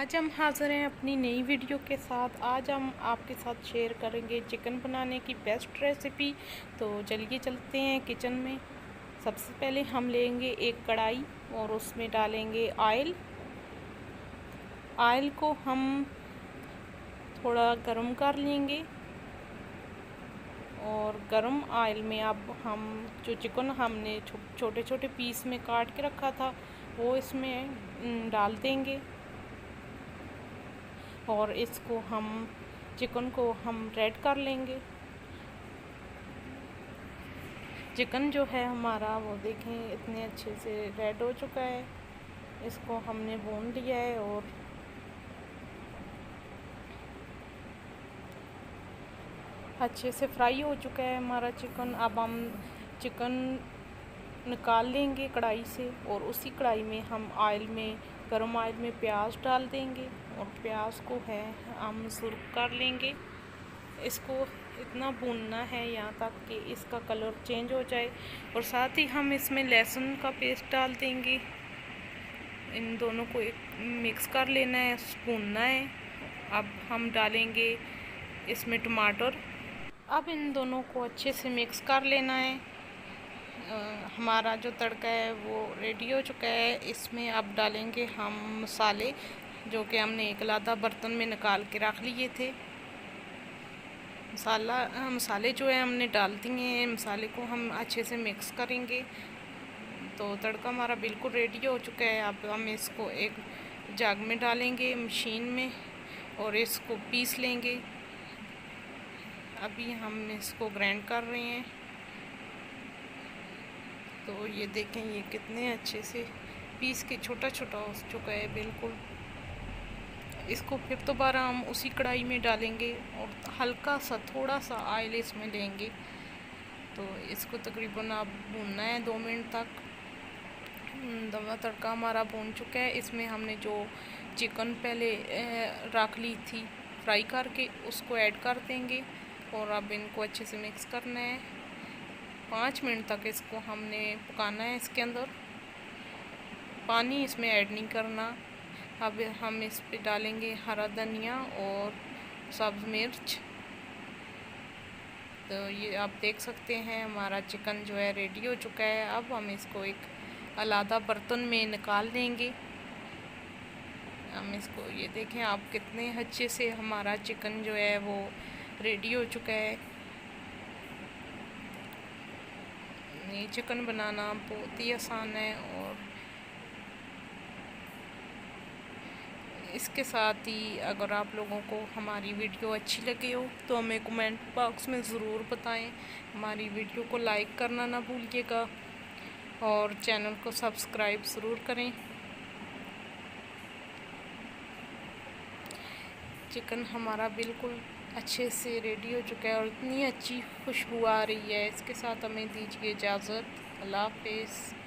आज हम हाज़िर हैं अपनी नई वीडियो के साथ। आज हम आपके साथ शेयर करेंगे चिकन बनाने की बेस्ट रेसिपी। तो चलिए चलते हैं किचन में। सबसे पहले हम लेंगे एक कढ़ाई और उसमें डालेंगे ऑयल। ऑयल को हम थोड़ा गर्म कर लेंगे और गर्म ऑयल में अब हम जो चिकन हमने छोटे छोटे पीस में काट के रखा था वो इसमें डाल देंगे और इसको हम चिकन को हम रेड कर लेंगे। चिकन जो है हमारा वो देखें इतने अच्छे से रेड हो चुका है। इसको हमने भून लिया है और अच्छे से फ्राई हो चुका है हमारा चिकन। अब हम चिकन निकाल लेंगे कढ़ाई से और उसी कढ़ाई में हम ऑयल में गर्म ऑयल में प्याज डाल देंगे और प्याज को है हम सुर्ख कर लेंगे। इसको इतना भूनना है यहाँ तक कि इसका कलर चेंज हो जाए और साथ ही हम इसमें लहसुन का पेस्ट डाल देंगे। इन दोनों को एक मिक्स कर लेना है, भूनना है। अब हम डालेंगे इसमें टमाटर। अब इन दोनों को अच्छे से मिक्स कर लेना है। हमारा जो तड़का है वो रेडी हो चुका है। इसमें अब डालेंगे हम मसाले जो कि हमने एक आधा बर्तन में निकाल के रख लिए थे। मसाले जो है हमने डाल दिए हैं। मसाले को हम अच्छे से मिक्स करेंगे। तो तड़का हमारा बिल्कुल रेडी हो चुका है। अब हम इसको एक जग में डालेंगे मशीन में और इसको पीस लेंगे। अभी हम इसको ग्राइंड कर रहे हैं। तो ये देखें ये कितने अच्छे से पीस के छोटा छोटा हो चुका है बिल्कुल। इसको फिर दोबारा हम उसी कढ़ाई में डालेंगे और हल्का सा थोड़ा सा ऑयल इसमें लेंगे। तो इसको तकरीबन आप भूनना है 2 मिनट तक। दवा तड़का हमारा भून चुका है। इसमें हमने जो चिकन पहले रख ली थी फ्राई करके उसको ऐड कर देंगे और अब इनको अच्छे से मिक्स करना है। 5 मिनट तक इसको हमने पकाना है। इसके अंदर पानी इसमें ऐड नहीं करना। अब हम इस पे डालेंगे हरा धनिया और सब्ज़ मिर्च। तो ये आप देख सकते हैं हमारा चिकन जो है रेडी हो चुका है। अब हम इसको एक अलग बर्तन में निकाल देंगे। हम इसको ये देखें आप कितने अच्छे से हमारा चिकन जो है वो रेडी हो चुका है। ये चिकन बनाना बहुत ही आसान है और इसके साथ ही अगर आप लोगों को हमारी वीडियो अच्छी लगी हो तो हमें कमेंट बॉक्स में ज़रूर बताएं। हमारी वीडियो को लाइक करना ना भूलिएगा और चैनल को सब्सक्राइब ज़रूर करें। चिकन हमारा बिल्कुल अच्छे से रेडी हो चुका है और इतनी अच्छी खुशबू आ रही है। इसके साथ हमें दीजिए इजाज़त। अल्लाह हाफ़िज़।